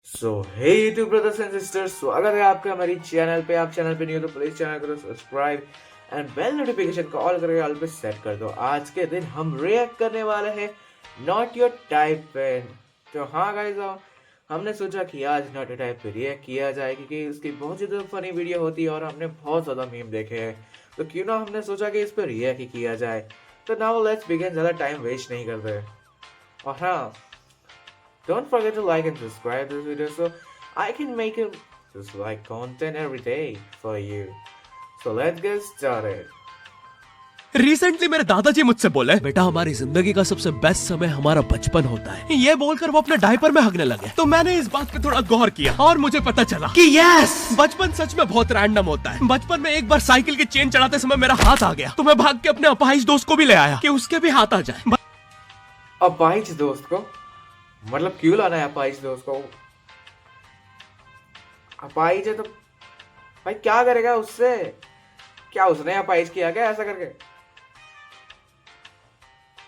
So hey YouTube brothers and sisters, स्वागत है आपका हमारी चैनल पे। आप चैनल पे नहीं हो तो प्लीज चैनल करो सब्सक्राइब एंड बेल नोटिफिकेशन को ऑल करके ऑल पे सेट कर दो। आज के दिन हम रिएक्ट करने वाले हैं नॉट योर टाइप पे। तो हाँ गाइस, हमने सोचा कि आज नॉट योर टाइप पे रिएक्ट किया जाए क्योंकि इसकी बहुत ज़्यादा फनी वीडियो होती है और हमने बहुत ज़्यादा मीम देखे हैं, तो क्यों ना हमने सोचा कि इस पर रिएक्ट ही किया जाए। तो नाउ लेट्स बिगिन, ज़्यादा टाइम वेस्ट नहीं करते। और हाँ, don't forget to like and subscribe this video so I can make it just like content every day for you. So let's get started. Recently मेरे दादाजी मुझसे बोले, बेटा हमारी जिंदगी का सबसे बेस्ट समय हमारा बचपन होता है। ये बोलकर वो अपने डायपर में हगने लगे। तो मैंने इस बात पे थोड़ा गौर किया और मुझे पता चला कि यस, बचपन सच में बहुत रैंडम होता है। बचपन में एक बार साइकिल की चेन चढ़ाते समय मेरा हाथ आ गया, तो मैं भाग के अपने अपाहिज दोस्त को भी ले आया कि उसके भी हाथ आ जाए। अपाहिज दोस्त को मतलब क्यों लाना है अपाहिज दोस्त को? अपाहिज है तो भाई क्या करेगा उससे? क्या उसने अपाहिज किया क्या ऐसा करके?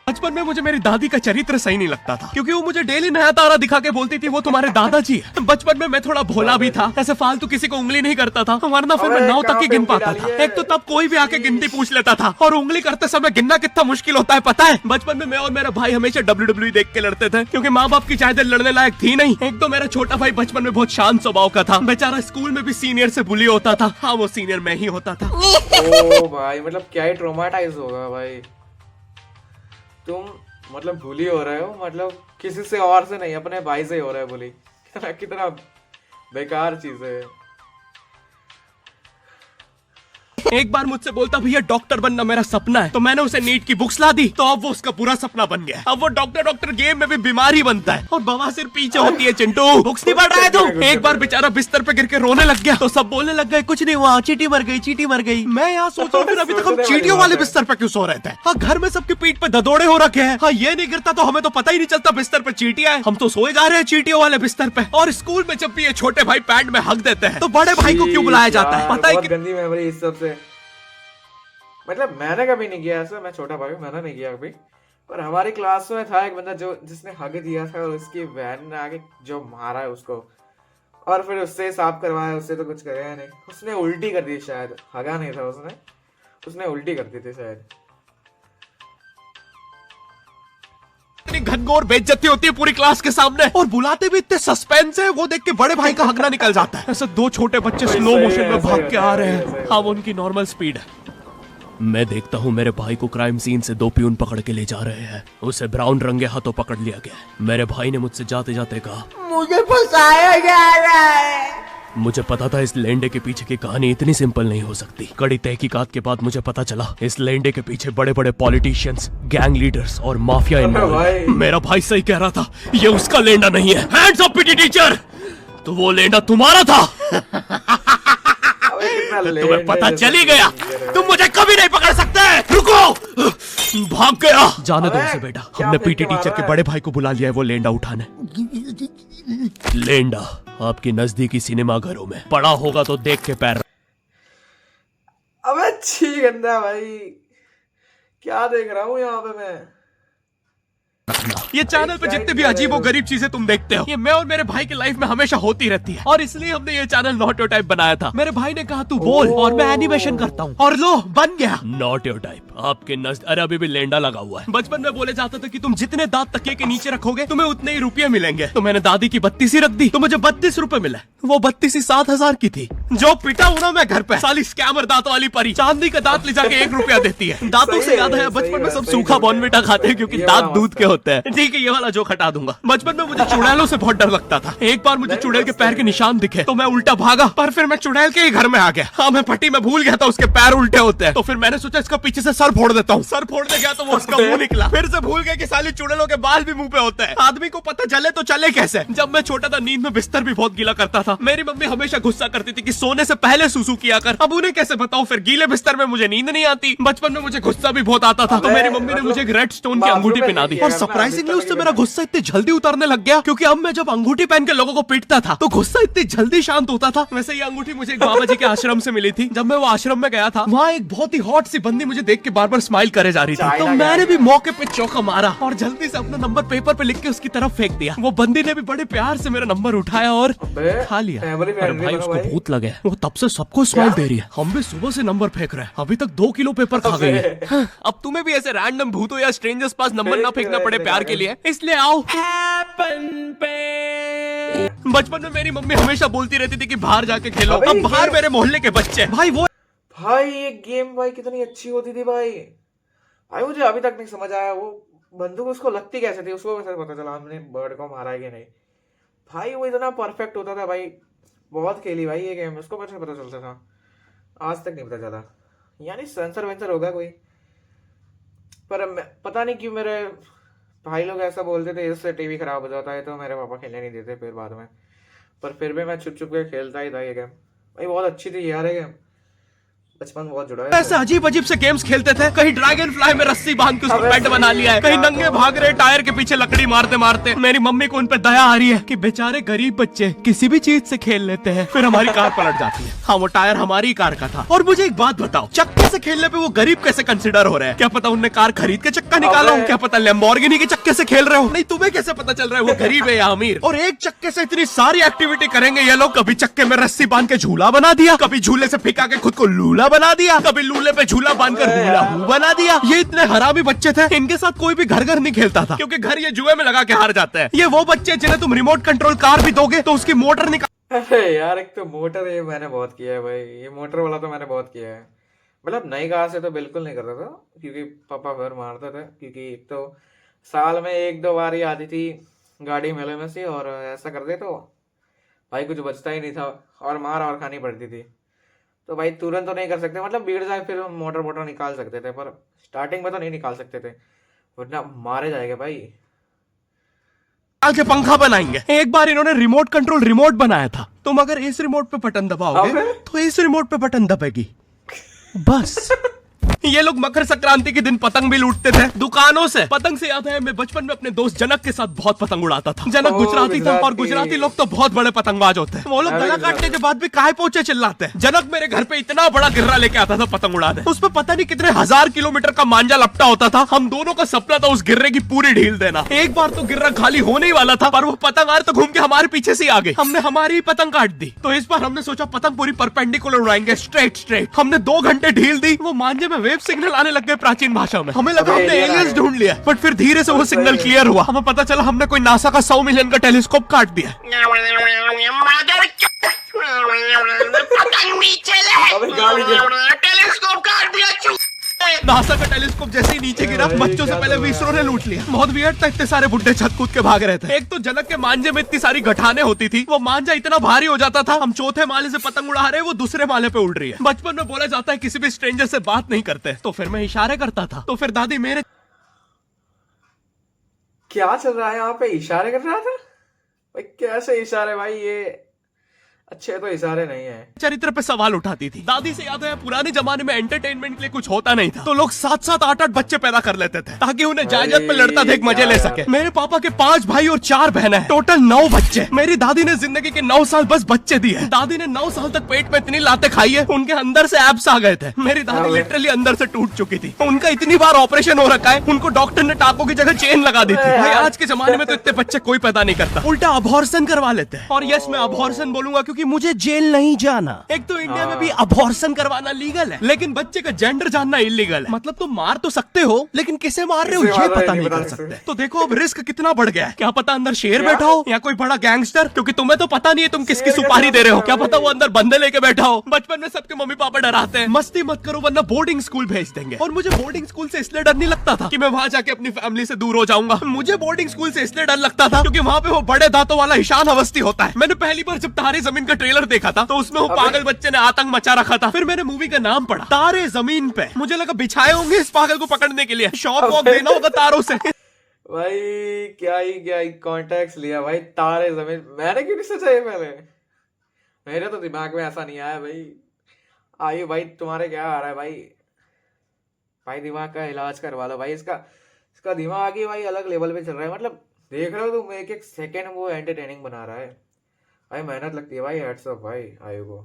बचपन में मुझे मेरी दादी का चरित्र सही नहीं लगता था क्योंकि वो मुझे डेली नया तारा दिखा के बोलती थी वो तुम्हारे दादाजी है। बचपन में मैं थोड़ा भोला भी था, ऐसे फालतू किसी को उंगली नहीं करता था, वरना फिर मैं 9 तक ही गिन पाता था। एक तो तब कोई भी आके गिनती पूछ लेता था और उंगली करते समय गिनना कितना मुश्किल होता है पता है। बचपन में मैं और मेरा भाई हमेशा WWE देख के लड़ते थे क्योंकि माँ बाप की चाहते लड़ने लायक थी नहीं। एक तो मेरा छोटा भाई बचपन में बहुत शांत स्वभाव का था, बेचारा स्कूल में भी सीनियर से बुली होता था। हाँ, वो सीनियर मैं ही होता था। ओ भाई, मतलब क्या ही ट्रोमाटाइज होगा भाई। तुम मतलब बुली हो रहे हो, मतलब किसी से और से नहीं, अपने भाई से ही हो रहा है बुली। कितना बेकार चीज है। एक बार मुझसे बोलता, भैया डॉक्टर बनना मेरा सपना है, तो मैंने उसे नीट की बुक्स ला दी, तो अब वो उसका पूरा सपना बन गया। अब वो डॉक्टर गेम में भी बीमारी बनता है और बवासीर पीछे होती है। चिंटू, बुक्स नहीं पढ़ रहा है तू? एक बार बेचारा बिस्तर पे गिर के रोने लग गया, तो सब बोलने लग गए कुछ नहीं हुआ, चींटी मर गई, चींटी मर गई। मैं यहाँ सोच रहा हूँ फिर अभी तक हम चींटियों वाले बिस्तर पे क्यों सो रहे थे? हाँ, घर में सबकी पीठ पे ददोड़े हो रखे हैं। हाँ, ये नहीं गिरता तो हमें तो पता ही नहीं चलता बिस्तर पे चींटियां हैं। हम तो सोए जा रहे हैं चींटियों वाले बिस्तर पे। और स्कूल में जब भी ये छोटे भाई पैड में हक देते हैं तो बड़े भाई को क्यों बुलाया जाता है पता है? गंदी मेमोरी इस सब से। मतलब मैंने कभी नहीं किया ऐसा, मैं छोटा भाई हूँ, मैंने नहीं किया कभी। पर हमारी क्लास में था एक बंदा जिसने हग दिया था और उसकी बहन ने आके जो मारा है उसको, और फिर उससे साफ करवाया। उससे तो कुछ कराया नहीं, उसने उल्टी कर दी शायद। हगा नहीं था उसने उल्टी कर दी थी शायद। घनघोर बेइज्जती होती है पूरी क्लास के सामने और बुलाते भी इतने सस्पेंस है, वो देख के बड़े भाई का हगना निकल जाता है। ऐसे 2 छोटे बच्चे स्लो मोशन में भाग के आ रहे हैं। हाँ, वो उनकी नॉर्मल स्पीड है। मैं देखता हूँ मेरे भाई को क्राइम सीन से 2 प्यून पकड़ के ले जा रहे हैं। उसे ब्राउन रंगे हाथों पकड़ लिया गया। मेरे भाई ने मुझसे जाते जाते कहा, मुझे फंसाया जा रहा है। मुझे पता था इस लेंडे के पीछे की कहानी इतनी सिंपल नहीं हो सकती। कड़ी तहकीकात के बाद मुझे पता चला इस लेंडे के पीछे बड़े बड़े पॉलिटिशियंस, गैंग लीडर्स और माफिया इन्वॉल्व है। मेरा भाई सही कह रहा था, ये उसका लेंडा नहीं है। हैंड्स अप पीटी टीचर, तो वो लेंडा तुम्हारा था। तुम्हें पता चल ही गया, तुम मुझे कभी नहीं पकड़ सकते। रुको, भाग गया। जाने दो उसे बेटा, हमने पीटी टीचर के बड़े भाई को बुला लिया है वो लेंडा उठाने। लेंडा आपके नजदीकी सिनेमा घरों में पड़ा होगा तो देख के पैर। अबे छी गंदा भाई, क्या देख रहा हूँ यहाँ पे मैं? ये चैनल पे जितने भी अजीब और गरीब चीजें तुम देखते हो, ये मैं और मेरे भाई की लाइफ में हमेशा होती रहती है और इसलिए हमने ये चैनल नॉट योर टाइप बनाया था। मेरे भाई ने कहा तू बोल और मैं एनिमेशन करता हूँ, और लो बन गया नॉट योर टाइप। आपके अरे अभी भी लेंडा लगा हुआ है। बचपन में बोले जाता था कि तुम जितने दांत तकिए के नीचे रखोगे तुम्हें उतने ही रुपये मिलेंगे। तो मैंने दादी की 32 रख दी तो मुझे 32 रुपए मिले। वो 32 7,000 की थी। जो पिटा हूं ना मैं घर पे, साली स्कैमर दांत वाली परी चांदी का दांत ले जाके 1 रुपया देती है। दांतों से याद है बचपन में सब सूखा बॉर्नविटा खाते हैं क्योंकि दांत दूध के होते हैं। ठीक है, ये वाला जोक हटा दूंगा। बचपन में मुझे चुड़ैलों से बहुत डर लगता था। एक बार मुझे चुड़ैल के पैर के निशान दिखे तो मैं उल्टा भागा, पर फिर मैं चुड़ैल के ही घर में आ गया। हाँ, मैं पट्टी में भूल गया था उसके पैर उल्टे होते हैं, तो फिर मैंने सोचा इसका पीछे से सर फोड़ देता हूँ। सर फोड़ने गया तो वो उसका मुंह निकला। फिर से भूल गया कि साली चुड़ैलों के बाल भी मुंह पे होते हैं। आदमी को पता चले तो चले कैसे? जब मैं छोटा था नींद में बिस्तर भी बहुत गीला करता था था। मेरी मम्मी हमेशा गुस्सा करती थी कि सोने से पहले सुसु किया कर। अब उन्हें कैसे बताऊं, फिर गीले बिस्तर में मुझे नींद नहीं आती। बचपन में मुझे गुस्सा भी बहुत आता था, तो मेरी मम्मी ने मुझे एक रेड स्टोन की अंगूठी पहना दी। और सरप्राइजिंगली उससे मेरा गुस्सा इतनी जल्दी उतरने लग गया, क्योंकि अब मैं जब अंगूठी पहन के लोगों को पीटता था तो गुस्सा इतनी जल्दी शांत होता था। वैसे ये अंगूठी मुझे एक बाबा जी के आश्रम से मिली थी। जब मैं वो आश्रम में गया था, वहाँ एक बहुत ही हॉट सी बंदी मुझे देख के बार बार स्माइल करे जा रही थी, तो मैंने भी मौके पे चौका मारा और जल्दी से अपना नंबर पेपर पे लिख के उसकी तरफ फेंक दिया। वो बंदी ने भी बड़े प्यार से मेरा नंबर उठाया और खा लिया। अरे भाई, उसको भूत लगे, वो तब से सबको स्माइल दे रही है। हम भी सुबह से नंबर फेंक रहे हैं, अभी तक 2 किलो पेपर खा गई है। अब तुम्हें भी ऐसे रैंडम भूतों या स्ट्रेंजर्स पास नंबर ना फेंकना पड़े प्यार के लिए, इसलिए आओ हैपन पे। बचपन में मेरी मम्मी हमेशा बोलती रहती थी कि बाहर जाके खेलो। अब बाहर मेरे मोहल्ले के बच्चे भाई, वो भाई ये गेम भाई कितनी अच्छी होती थी भाई। मुझे अभी तक नहीं समझ आया वो बंदूक उसको लगती कैसे थी, उसको कैसे पता चला हमने बर्ड को मारा है कि नहीं। भाई वो इतना परफेक्ट होता था भाई, बहुत खेली भाई ये गेम, उसको कैसे पता चलता था, आज तक नहीं पता चला। यानी सेंसर वेंसर होगा कोई, पर पता नहीं क्यों मेरे भाई लोग ऐसा बोलते थे इससे टीवी खराब हो जाता है, तो मेरे पापा खेलने नहीं देते फिर बाद में। पर फिर भी मैं छुप छुप के खेलता ही था ये गेम भाई, बहुत अच्छी थी यार ये गेम, बचपन बहुत जुड़ा है। ऐसे अजीब अजीब से गेम्स खेलते थे। कहीं ड्रैगन फ्लाई में रस्सी बांध के उसको पेट बना लिया है, कहीं नंगे भाग रहे टायर के पीछे लकड़ी मारते मारते। मेरी मम्मी को उन पे दया आ रही है कि बेचारे गरीब बच्चे किसी भी चीज से खेल लेते हैं, फिर हमारी कार पलट जाती है। हाँ, वो टायर हमारी कार का था। और मुझे एक बात बताओ, चक्के से खेलने पे वो गरीब कैसे कंसिडर हो रहे हैं? क्या पता उनने कार खरीद के चक्का निकाला हो, क्या पता लैम्बोर्गिनी के चक्के से खेल रहे हो। नहीं, तुम्हें कैसे पता चल रहा है वो गरीब है या अमीर? और एक चक्के से इतनी सारी एक्टिविटी करेंगे ये लोग। कभी चक्के में रस्सी बांध के झूला बना दिया, कभी झूले से फिका के खुद को लूला बना दिया, कभी लूले पे झूला बांधकर लूला हूँ बना दिया। ये इतने हरामी बच्चे थे, इनके साथ कोई भी घर घर नहीं खेलता था, क्योंकि घर ये जुए में लगा के हार जाते हैं। ये वो बच्चे जिन्हें तुम रिमोट कंट्रोल कार भी दोगे तो उसकी मोटर निकाल। अरे यार, एक तो मोटर ये मैंने बहुत किया है भाई, ये मोटर वाला तो मैंने बहुत किया है। मतलब नई कार से तो बिल्कुल नहीं करता था, क्योंकि पापा फिर मारते थे, क्योंकि एक तो साल में 1-2 बार ही आती थी गाड़ी मेले में से, और ऐसा कर दे तो भाई कुछ बचता ही नहीं था और मार और खानी पड़ती थी। तो भाई तुरंत तो नहीं कर सकते, मतलब बिगड़ जाए फिर हम मोटर निकाल सकते थे, पर स्टार्टिंग में तो नहीं निकाल सकते थे, वरना मारे जाएंगे भाई। के पंखा बनाएंगे। एक बार इन्होंने रिमोट कंट्रोल रिमोट बनाया था। तुम अगर इस रिमोट पे बटन दबाओगे तो इस रिमोट पे बटन दबेगी, बस। ये लोग मकर संक्रांति के दिन पतंग भी लूटते थे दुकानों से। पतंग से याद है, मैं बचपन में अपने दोस्त जनक के साथ बहुत पतंग उड़ाता था। जनक गुजराती था और गुजराती लोग तो बहुत बड़े पतंगबाज होते हैं। वो लोग गला काटने के बाद भी काहे पोचे चिल्लाते हैं। जनक मेरे घर पे इतना बड़ा गिर्रा लेके आता था पतंग उड़ाने। उस पर पता नहीं कितने 1000 किलोमीटर का मांझा लपटा होता था। हम दोनों का सपना था उस गिर्रे की पूरी ढील देना। एक बार तो गिर्रा खाली होने ही वाला था, पर वो पतंग आ तो घूम के हमारे पीछे से आ गई। हमने हमारी पतंग काट दी। तो इस बार हमने सोचा पतंग पूरी परपेंडिकुलर उड़ाएंगे, स्ट्रेट। हमने 2 घंटे ढील दी, वो मांझे में वेव सिग्नल आने लग गए प्राचीन भाषा में। हमें लगा हमने एलियंस ढूंढ लिया, बट फिर धीरे से वो सिग्नल क्लियर हुआ। हमें पता चला हमने कोई नासा का 100 मिलियन का टेलीस्कोप काट दिया। टेलीस्कोप काट दिया। नासा का टेलीस्कोप जैसे ही नीचे गिरा, बच्चों से पहले विसरो ने लूट लिया। बहुत वियर्ड था, इतने सारे बुड्ढे छत कूद के भाग रहे थे। एक तो जनक के मांझे में इतनी सारी गठाने होती थी, वो मांझा इतना भारी हो जाता था, हम चौथे माले से पतंग उड़ा रहे, वो दूसरे माले पे उड़ रही है। बचपन में बोला जाता है किसी भी स्ट्रेंजर से बात नहीं करते, तो फिर मैं इशारे करता था। तो फिर दादी मेरे क्या चल रहा है यहाँ पे, इशारे कर रहा था भाई? कैसे इशारे भाई, ये अच्छे तो इशारे नहीं है। चरित्र पे सवाल उठाती थी। दादी से याद है पुराने जमाने में एंटरटेनमेंट के लिए कुछ होता नहीं था, तो लोग 7-7, 8-8 बच्चे पैदा कर लेते थे ताकि उन्हें जायदाद पे लड़ता देख मजे ले सके। मेरे पापा के 5 भाई और 4 बहनें हैं, टोटल 9 बच्चे। मेरी दादी ने जिंदगी के 9 साल बस बच्चे दिए। दादी ने 9 साल तक पेट में इतनी लाते खाई है, उनके अंदर से एब्स आ गए थे। मेरी दादी लिटरली अंदर से टूट चुकी थी। उनका इतनी बार ऑपरेशन हो रखा है, उनको डॉक्टर ने टाकों की जगह चेन लगा दी थी। भाई आज के जमाने में तो इतने बच्चे कोई पैदा नहीं करता, उल्टा अबॉर्शन करवा लेते हैं। और यस, मैं अबॉर्शन बोलूंगा क्योंकि मुझे जेल नहीं जाना। एक तो इंडिया में भी अबॉर्शन करवाना लीगल है, लेकिन बच्चे का जेंडर जानना इलीगल है। मतलब तुम मार तो सकते हो, लेकिन किसे मार रहे हो ये पता नहीं कर सकते। तो देखो अब रिस्क कितना बढ़ गया है। क्या पता अंदर शेर बैठा हो या कोई बड़ा गैंगस्टर, क्योंकि तुम्हें तो पता नहीं है तुम किसकी सुपारी दे रहे हो। क्या पता वो अंदर बंदे लेके बैठा हो। बचपन में सबके मम्मी पापा डराते हैं, मस्ती मत करो वरना बोर्डिंग स्कूल भेज देंगे। और मुझे बोर्डिंग स्कूल से इसलिए डर नहीं लगता था कि मैं वहां जाके अपनी फैमिली से दूर हो जाऊंगा। मुझे बोर्डिंग स्कूल से इसलिए डर लगता था क्योंकि वहां पे वो बड़े दांतों वाला ईशान अवस्थी होता है। मैंने पहली बार जब तारे जमीन का ट्रेलर देखा था, तो उसमें वो पागल बच्चे ने आतंक मचा रखा था। फिर मैंने मूवी का नाम पढ़ा, तारे जमीन पे। मुझे लगा बिछाए होंगे इस पागल को पकड़ने के लिए, शॉक वॉक देना होगा तारों से। भाई क्या ही कॉन्टेक्स्ट लिया भाई, तारे जमीन। मैंने क्यों नहीं सोचा ये पहले? मेरे तो दिमाग में ऐसा नहीं आया भाई। आयु भाई तुम्हारे क्या आ रहा है भाई? भाई दिमाग का इलाज करवा लो भाई इसका। इसका दिमाग ही भाई अलग लेवल पे चल रहा है। मतलब देख रहे हो तुम, एक एक सेकंड वो एंटरटेनिंग बना रहा है भाई। मेहनत लगती है भाई। हेड्स अप भाई आयु को।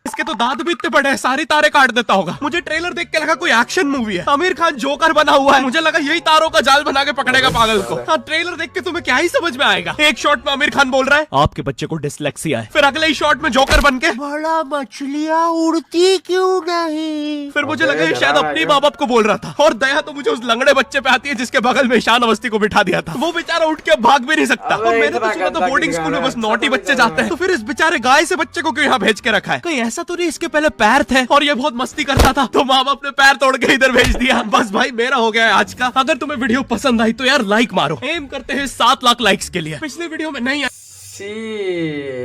इसके तो दांत भी इतने बड़े हैं, सारी तारे काट देता होगा। मुझे ट्रेलर देख के लगा कोई एक्शन मूवी है। आमिर खान जोकर बना हुआ है, मुझे लगा यही तारों का जाल बना के पकड़ेगा पागल को। हाँ, ट्रेलर देख के तुम्हें क्या ही समझ में आएगा। एक शॉट में आमिर खान बोल रहा है आपके बच्चे को डिसलेक्सिया है, फिर अगले ही शॉट में जोकर बन के बड़ा मछलियां उड़ती क्यों नहीं। फिर मुझे लगा ये शायद अपने माँ बाप को बोल रहा था। और दया तो मुझे उस लंगड़े बच्चे पे आती है जिसके बगल में ईशान अवस्थी को बिठा दिया था। वो बेचारा उठ के भाग भी नहीं सकता। और मैंने तो सुना था बोर्डिंग स्कूल में बस नॉटी बच्चे जाते हैं, तो फिर इस बेचारे गाय से बच्चे को क्यों यहाँ भेज के रखा है? कहीं ऐसा तो नहीं इसके पहले पैर थे और ये बहुत मस्ती करता था तो माँ बाप ने पैर तोड़ के इधर भेज दिया। बस भाई मेरा हो गया है आज का। अगर तुम्हें वीडियो पसंद आई तो यार लाइक मारो। एम करते हैं 7 लाख लाइक्स के लिए। पिछली वीडियो में नहीं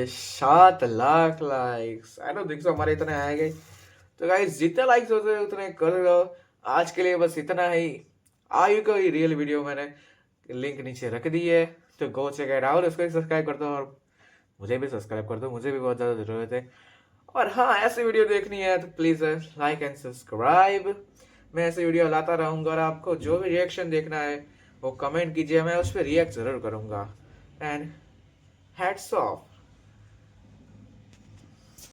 7 lakh likes. I don't think so हमारे इतने आएंगे। तो गाइस जितने लाइक्स होते हैं उतने कर लो। आज के लिए बस इतना ही। आयु का ही रियल वीडियो मैंने लिंक नीचे रख दी है, तो गो चेक इट आउट। उसको सब्सक्राइब कर दो और मुझे भी सब्सक्राइब कर दो, मुझे भी बहुत ज़्यादा ज़रूरत है। और हाँ, ऐसी वीडियो देखनी है तो प्लीज़ लाइक एंड सब्सक्राइब। मैं ऐसे वीडियो लाता रहूँगा और आपको जो भी रिएक्शन देखना है वो कमेंट कीजिए, मैं उस पर रिएक्ट ज़रूर करूँगा। And hats off.